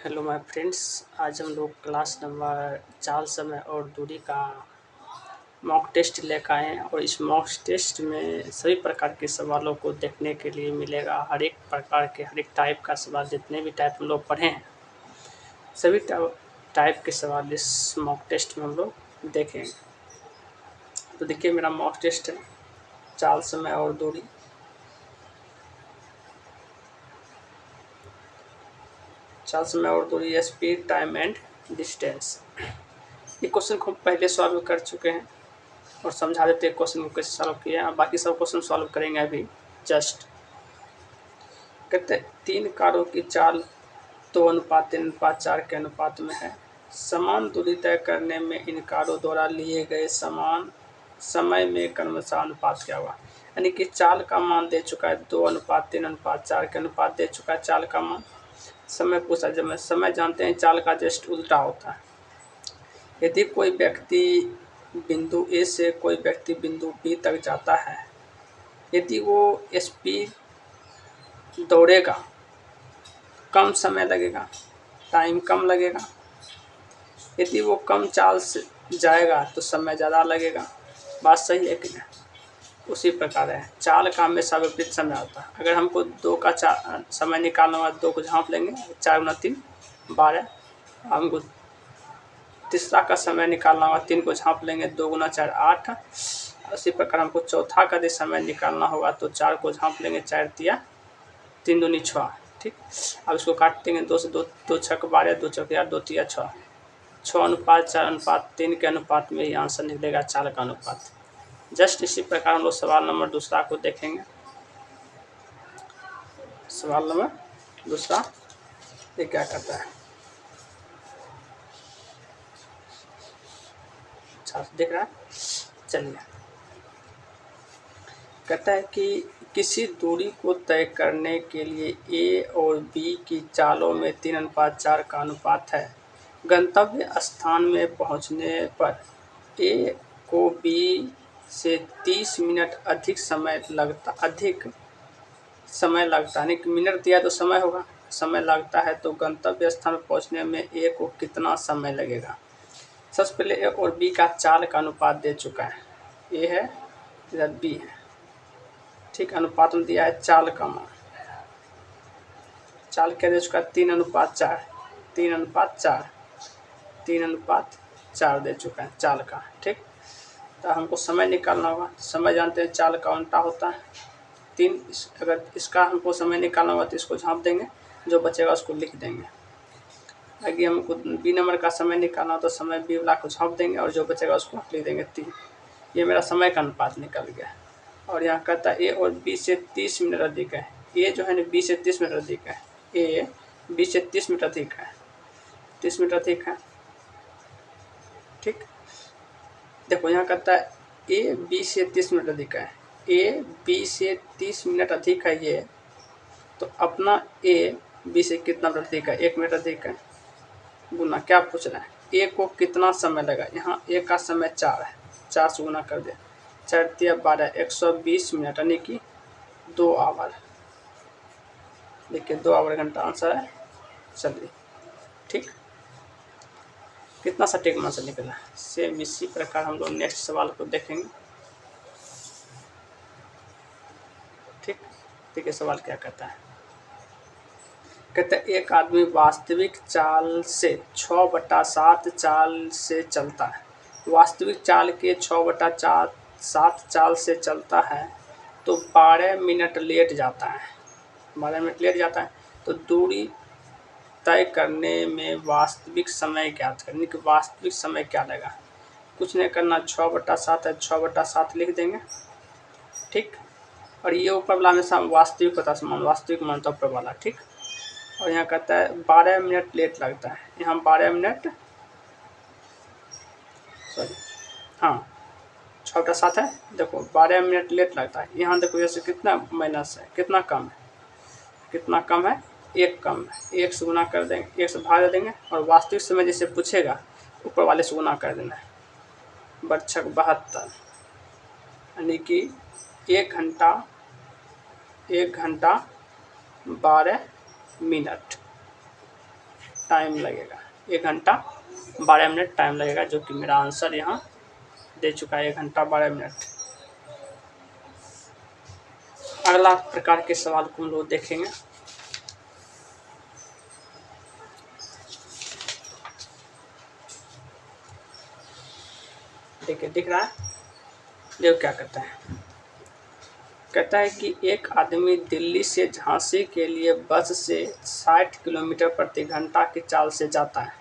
Hello my friends. आज हम लोग क्लास नंबर 4 समय और दूरी का मॉक टेस्ट लेकर आए हैं और इस मॉक टेस्ट में सभी प्रकार के सवालों को देखने के लिए मिलेगा। हर एक प्रकार के हर एक टाइप का सवाल, जितने भी टाइप हम लोग पढ़े हैं सभी टाइप के सवाल इस मॉक टेस्ट में हम लोग देखेंगे। तो देखिए, मेरा मॉक टेस्ट है 4 समय और दूरी। चार समय और दूरी, स्पीड, टाइम एंड डिस्टेंस। ये क्वेश्चन को हम पहले सॉल्व कर चुके हैं और समझा देते हैं क्वेश्चन को कैसे सॉल्व किया है। बाकी सब क्वेश्चन सॉल्व करेंगे अभी। जस्ट कहते हैं 3 कारों की चाल 2:3:4 के अनुपात में है। समान दूरी तय करने में इन कारों द्वारा लिए गए समान समय में क्रमशः अनुपात क्या हुआ। यानी कि चाल का मान दे चुका है 2:3:4 के अनुपात दे चुका है चाल का मान। समय पूछा, जब मैं समय जानते हैं चाल का जस्ट उल्टा होता है। यदि कोई व्यक्ति बिंदु ए से कोई व्यक्ति बिंदु बी तक जाता है, यदि वो स्पीड दौड़ेगा कम समय लगेगा, टाइम कम लगेगा। यदि वो कम चाल से जाएगा तो समय ज़्यादा लगेगा। बात सही है कि नहीं? उसी प्रकार है, चाल का हमेशा विपरीत समय होता है। अगर हमको 2 का समय निकालना होगा, 2 को झाँप लेंगे, 4 गुना 3 12। हमको तीसरा का समय निकालना होगा, 3 को झाँप लेंगे, 2 गुना 4 8। उसी प्रकार हमको चौथा का यदि समय निकालना होगा तो 4 को झाँप लेंगे, 4 तिया 3 दूनी 6। ठीक, अब इसको काट देंगे, 2 से 2 2 छक 12, 2 चौक 8, 2 तिया 6। 6:4:3 के अनुपात में ही आंसर निकलेगा चाल का अनुपात। जस्ट इसी प्रकार हम लोग सवाल नंबर दूसरा को देखेंगे। सवाल नंबर दूसरा ये क्या करता है, अच्छा देख रहा है। चलिए, कहता है कि किसी दूरी को तय करने के लिए ए और बी की चालों में 3:4 का अनुपात है। गंतव्य स्थान में पहुंचने पर ए को बी से 30 मिनट अधिक समय लगता यानी कि मिनट दिया तो समय होगा, समय लगता है, तो गंतव्य स्थान पर पहुंचने में ए को कितना समय लगेगा। सबसे पहले ए और बी का चाल का अनुपात दे चुका है। ए है, इधर बी है। ठीक, अनुपात में दिया है चाल का मान। चाल क्या दे चुका है, 3:4, 3:4, 3:4 दे चुका है चाल का। ठीक, तो हमको समय निकालना होगा। समय जानते हैं चाल का उल्टा होता है 3। अगर इसका हमको समय निकालना होगा तो इसको झाँप देंगे, जो बचेगा उसको लिख देंगे। अगर हमको बी नंबर का समय निकालना हो तो समय बी वाला को झाँप देंगे और जो बचेगा उसको लिख देंगे 3। ये मेरा समय का अनुपात निकल गया। और यहाँ कहता है ए और बी से 30 मिनट अधिक है। ए जो है ना बी से 30 मिनट अधिक है। ए बी से 30 मिनट अधिक है, 30 मिनट अधिक है। ठीक, देखो यहाँ कहता है ए बी से 30 मिनट अधिक है। ए बी से 30 मिनट अधिक है ये, तो अपना ए बी से कितना मिनट अधिक है, 1 मिनट अधिक है। गुना क्या पूछ रहा है, ए को कितना समय लगा। यहाँ ए का समय 4 है, 4 से गुना कर दे, 4 तिया 12, 120 मिनट यानी कि 2 आवर। देखिए 2 आवर घंटा आंसर है। चलिए, ठीक, कितना सटीक आंसर निकला है। सेम इसी प्रकार हम लोग नेक्स्ट सवाल को देखेंगे। ठीक, देखिए सवाल क्या कहता है। कहते हैं एक आदमी वास्तविक चाल से 6/7 चाल से चलता है। वास्तविक चाल के 6/7 चाल से चलता है तो 12 मिनट लेट जाता है। 12 मिनट लेट जाता है, तो दूरी तय करने में वास्तविक समय ज्ञात करने की वास्तविक समय क्या लगा। कुछ नहीं करना, 6/7 है, 6/7 लिख देंगे। ठीक, और ये ऊपर वाला हमेशा वास्तविक होता है, वास्तविक मानता ऊपर वाला। ठीक, और यहाँ कहता है 12 मिनट लेट लगता है। यहाँ 12 मिनट, सॉरी, हाँ 6/7 है। देखो 12 मिनट लेट लगता है। यहाँ देखो जैसे कितना माइनस है, कितना कम है, कितना कम है, 1 कम है। 1 से गुना कर देंगे, 1 से भाग देंगे, और वास्तविक समय जैसे पूछेगा ऊपर वाले से गुना कर देना है। 72 यानी कि 1 घंटा 12 मिनट। टाइम लगेगा, 1 घंटा 12 मिनट टाइम लगेगा, जो कि मेरा आंसर यहाँ दे चुका है, 1 घंटा 12 मिनट। अगला प्रकार के सवाल को हम लोग देखेंगे। देखिए, दिख रहा है, देखो क्या कहता है। कहता है कि एक आदमी दिल्ली से झांसी के लिए बस से 60 किलोमीटर प्रति घंटा की चाल से जाता है।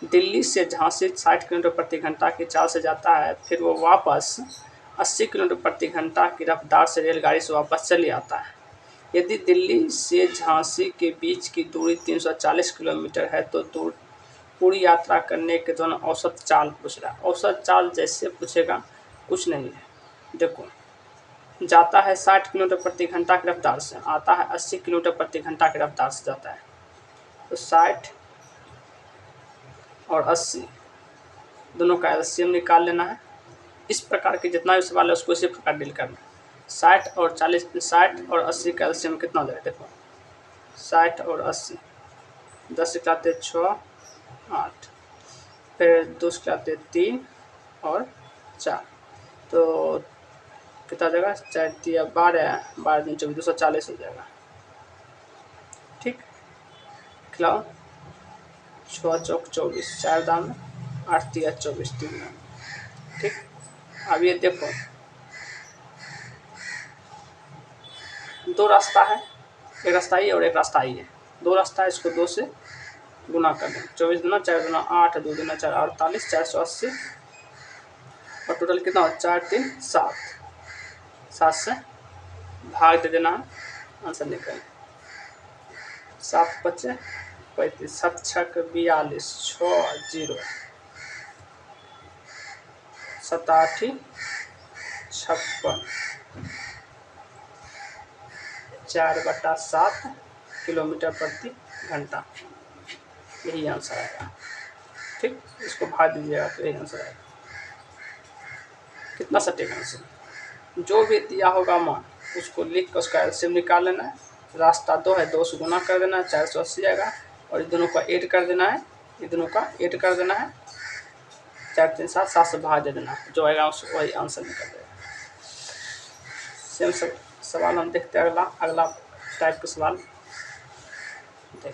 दिल्ली से झांसी 60 किलोमीटर प्रति घंटा की चाल से जाता है, फिर वो वापस 80 किलोमीटर प्रति घंटा की रफ्तार से रेलगाड़ी से वापस चले आता है। यदि दिल्ली से झांसी के बीच की दूरी 340 किलोमीटर है तो पूरी यात्रा करने के दौरान औसत चाल पूछ रहा है। औसत चाल जैसे पूछेगा कुछ नहीं है। देखो, जाता है 60 किलोमीटर प्रति घंटा की रफ्तार से, आता है 80 किलोमीटर प्रति घंटा की रफ्तार से जाता है। तो 60 और 80 दोनों का एलसीएम निकाल लेना है। इस प्रकार के जितना भी सवाल है उसको इसी प्रकार डील करना है। 60 और 80 का एलसीएम कितना हो जाएगा, देखो 60 और 80, 10 से लाते 6 8, फिर 2 से लाते 3 और 4, तो कितना हो जाएगा, 4 तिया 12, 12 दिन 24, 240 हो जाएगा। ठीक, खिलाओ, 6 चौक 24, 4 दाम 8 तिया 24, 3 दाम। ठीक, अब ये देखो, दो रास्ता है, एक रास्ता ही और एक रास्ता ही है। दो रास्ता है, इसको 2 से गुना कर दें, 24 दूना 4 दूना 8, 2 दूना 4 48, 480, और टोटल कितना हो, 4 3 7, 7 से भाग दे देना है, आंसर निकल 7 25 35, 7 6 42, 6 0, 7 8 56, 4/7 किलोमीटर प्रति घंटा, यही आंसर आएगा। ठीक, इसको भाग दीजिएगा तो यही आंसर आएगा। कितना सटीक आंसर, जो भी दिया होगा मान उसको लिख कर उसका एलसीएम निकाल लेना है। रास्ता 2 है, 2 से गुना कर देना है, 480 आएगा, और इन दोनों का ऐड कर देना है, ये दोनों का ऐड कर देना है, 4 3 7, 7 से भाग दे देना है, जो आएगा उसको वही आंसर निकल देगा। सेम सवाल हम देखते हैं। अगला टाइप का सवाल देखिए,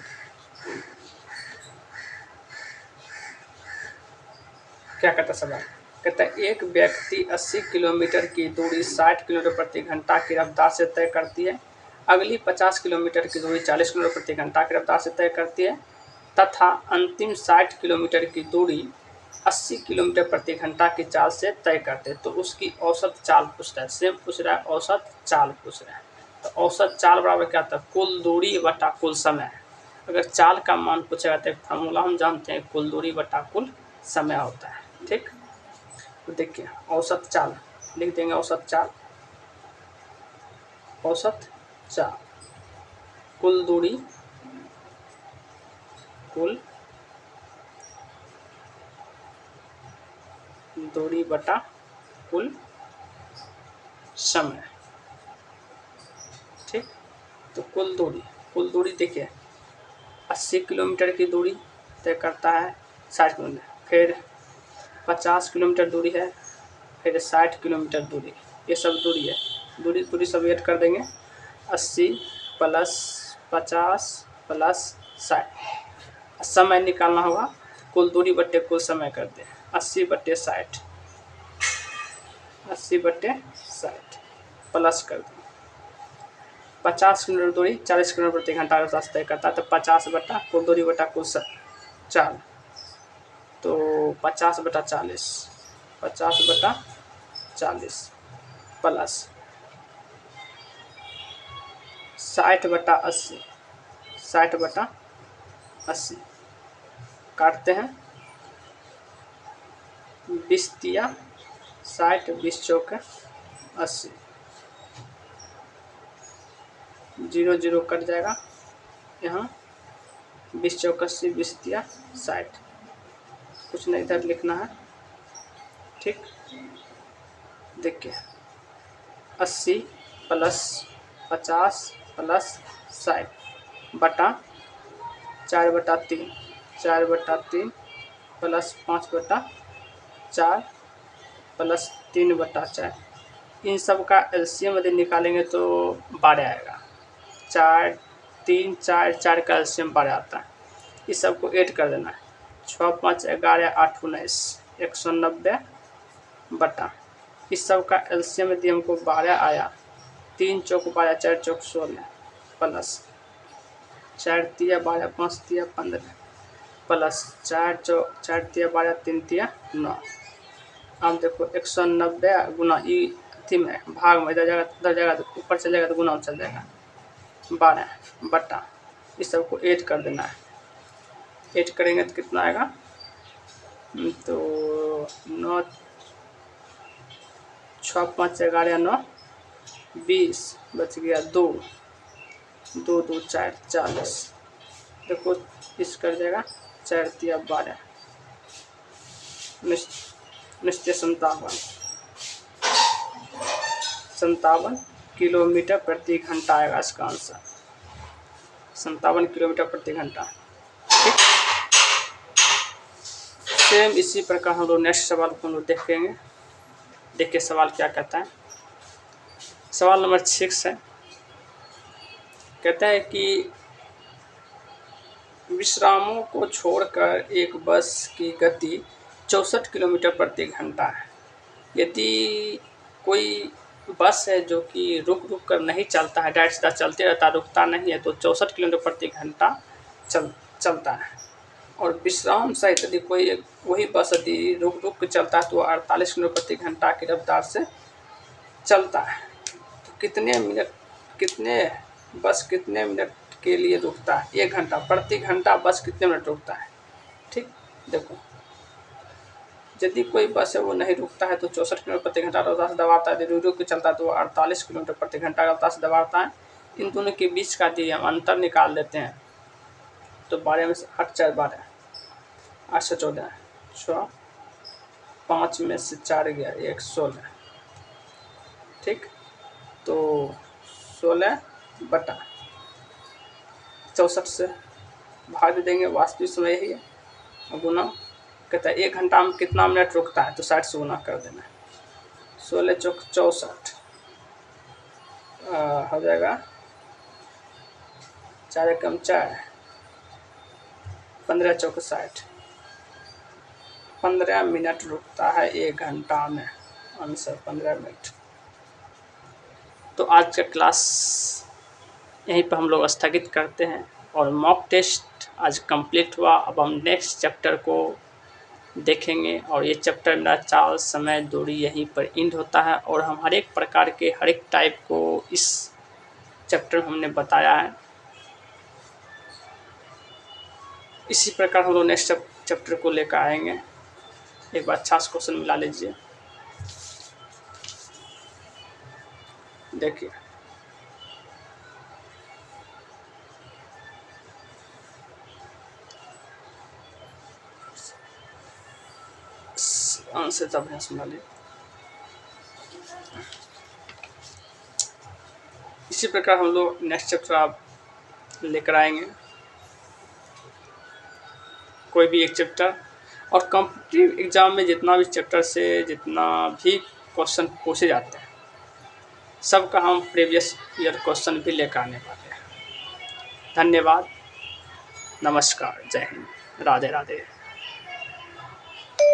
क्या कहता है सवाल। कहता है एक व्यक्ति 80 किलोमीटर की दूरी 60 किलोमीटर प्रति घंटा की रफ्तार से तय करती है, अगली 50 किलोमीटर की दूरी 40 किलोमीटर प्रति घंटा की रफ्तार से तय करती है, तथा अंतिम 60 किलोमीटर की दूरी 80 किलोमीटर प्रति घंटा की चाल से तय करते हैं, तो उसकी औसत चाल पूछ रहा है। सेम पूछ रहा है, औसत चाल पूछ रहा है। तो औसत चाल बराबर क्या होता है, कुल दूरी बटा कुल समय। अगर चाल का मान पूछेगा तो एक फार्मूला हम जानते हैं, कुल दूरी बटा कुल समय होता है। ठीक, तो देखिए औसत चाल लिख देंगे, औसत चाल, औसत चाल कुल दूरी बटा कुल समय। ठीक, तो कुल दूरी देखिए 80 किलोमीटर की दूरी तय करता है 60 किलोमीटर, फिर 50 किलोमीटर दूरी है, फिर 60 किलोमीटर दूरी, ये सब दूरी है। दूरी सब ऐड कर देंगे, 80 प्लस 50 प्लस 60। समय निकालना होगा, कुल दूरी बट्टे कुल समय कर दें, 80/60, 80/60 प्लस कर दें 50 किलोमीटर दूरी 40 किलोमीटर प्रति घंटा का रास्ता तय करता है, तो 50 बटा कुल दूरी बटा कुल चाल, तो 50/40, 50/40 प्लस 60/80, 60/80 काटते हैं, 20 तिया 60, 20 चौके 80, 0 0 कट जाएगा यहाँ, 20 चौक 80, 20 तिया 60, कुछ नहीं इधर लिखना है। ठीक, देखिए 80 प्लस 50 प्लस 60 बटा 4/3, 4/3 प्लस 5/4 प्लस 3/4। इन सब का एलसीएम यदि निकालेंगे तो 12 आएगा। 4 3 4 4 का एलसीएम 12 आता है। इस सब को ऐड कर देना है। 6 5 11 8 19 190 बटा इस सब का एलसीएम यदि हमको 12 आया, 3 चौक 12 4 चौक 16 प्लस 4 तिया 12 5 तिया 15 प्लस 4 तिया 12 3 तिया 9। अब देखो 190 गुना ई थी में भाग में इधर जगह ऊपर चल जाएगा तो गुना चल जाएगा 12 बटा इस सब को ऐड कर देना है। ऐड करेंगे तो कितना आएगा, तो 9 6 5 11 9 20 बच गया 2 2 2 4 40। देखो इस कर देगा 4 तिया 12 निश्चय 57 किलोमीटर प्रति घंटा आएगा इसका आंसर। 57 किलोमीटर प्रति घंटा। ठीक, सेम इसी प्रकार हम लोग नेक्स्ट सवाल को हम लोग देखेंगे। देखिए सवाल क्या कहता है। सवाल नंबर 6 है। कहता है कि विश्रामों को छोड़कर एक बस की गति 64 किलोमीटर प्रति घंटा है। यदि कोई बस है जो कि रुक कर नहीं चलता है, डायरेक्ट सीधा चलते रहता, रुकता नहीं है, तो 64 किलोमीटर प्रति घंटा चलता है। और विश्राम सहित यदि कोई वही बस यदि रुक कर चलता है तो 48 किलोमीटर प्रति घंटा की रफ्तार से चलता है। तो कितने मिनट के लिए रुकता है? 1 घंटा प्रति घंटा बस कितने मिनट रुकता है? ठीक, देखो यदि कोई बस है वो नहीं रुकता है तो 64 किलोमीटर प्रति घंटा रफ्तार से दबाता है। यदि रुक के चलता है तो 48 किलोमीटर प्रति घंटा रफ्तार से दबाता है। इन दोनों के बीच का यदि हम अंतर निकाल लेते हैं तो 12 में से 8 4 12 8 से 14 6 5 में से 4 गया 1 16। ठीक, तो 16 बटा 64 से भाग देंगे, वास्तविक समय यही है। गुना कहता है 1 घंटा में कितना मिनट रुकता है, तो 60 से गुना कर देना है। 16 चौक 64 हो जाएगा 4 कम 4 15 चौक 60 15 मिनट रुकता है 1 घंटा में। Answer 15 minute. तो आज का क्लास यहीं पर हम लोग स्थगित करते हैं और मॉक टेस्ट आज कंप्लीट हुआ। अब हम नेक्स्ट चैप्टर को देखेंगे और ये चैप्टर मेरा चाल समय दूरी यहीं पर एंड होता है। और हम हर एक प्रकार के हर एक टाइप को इस चैप्टर में हमने बताया है। इसी प्रकार हम लोग नेक्स्ट चैप्टर को लेकर आएंगे। एक बार अच्छा सा क्वेश्चन मिला लीजिए। देखिए आंसर तब है सुना ले। इसी प्रकार हम लोग नेक्स्ट चैप्टर आप लेकर आएंगे, कोई भी एक चैप्टर। और कॉम्पिटिटिव एग्जाम में जितना भी चैप्टर से जितना भी क्वेश्चन पूछे जाते हैं सबका हम प्रीवियस ईयर क्वेश्चन भी लेकर आने वाले हैं। धन्यवाद, नमस्कार, जय हिंद, राधे राधे।